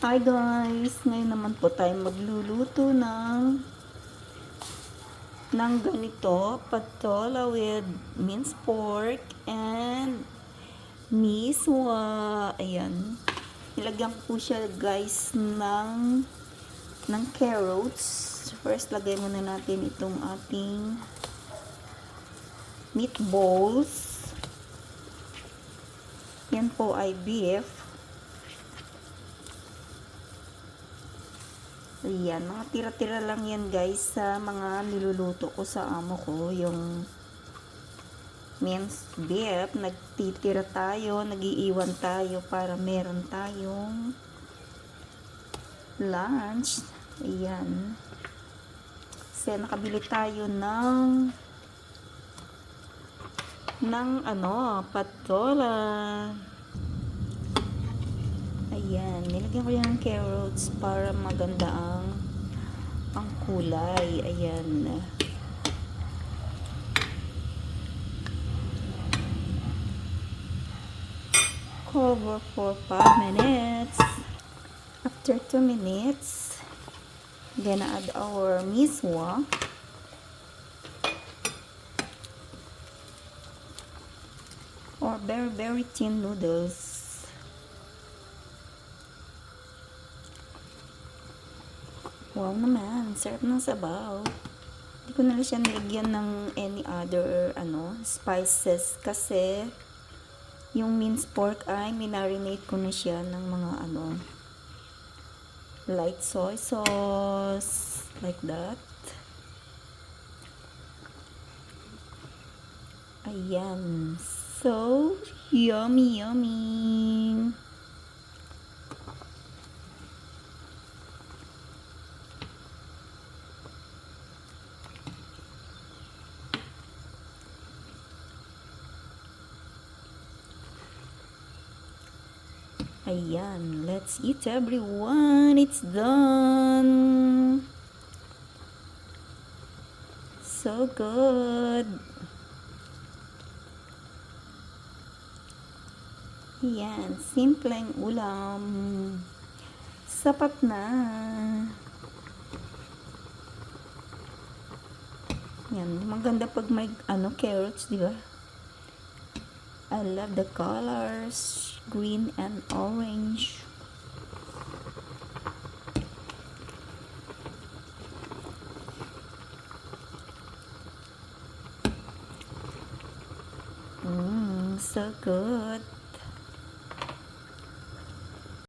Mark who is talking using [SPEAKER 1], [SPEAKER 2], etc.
[SPEAKER 1] Hi guys! Ngayon naman po tayo magluluto ng ganito, patola with minced pork and miswa. Ayan. Nilagyan ko po siya guys ng carrots. First, lagay muna natin itong ating meatballs. Yan po ay beef. Ayan, mga tira-tira lang yan guys sa mga niluluto ko sa amo ko. Yung minced beef, nagtitira tayo, nagiiwan tayo para meron tayong lunch. Ayan. Kasi nakabili tayo ng patola. Ayan, nilagyan ko yan ng carrots para maganda ang kulay. Ayan. Cover for 5 minutes. After 2 minutes, gonna add our miswa. Or very, very thin noodles. Wow naman, sarap ng sabaw. Hindi ko na siya nilagyan ng any other spices kasi yung minced pork ay minarinate ko na siya ng mga light soy sauce like that. Ayan. So yummy, yummy. Ayan, let's eat everyone. It's done. So good. Ayan, simpleng ulam. Sapat na. Yan, maganda pag may carrots, di ba? I love the colors, green and orange. So good.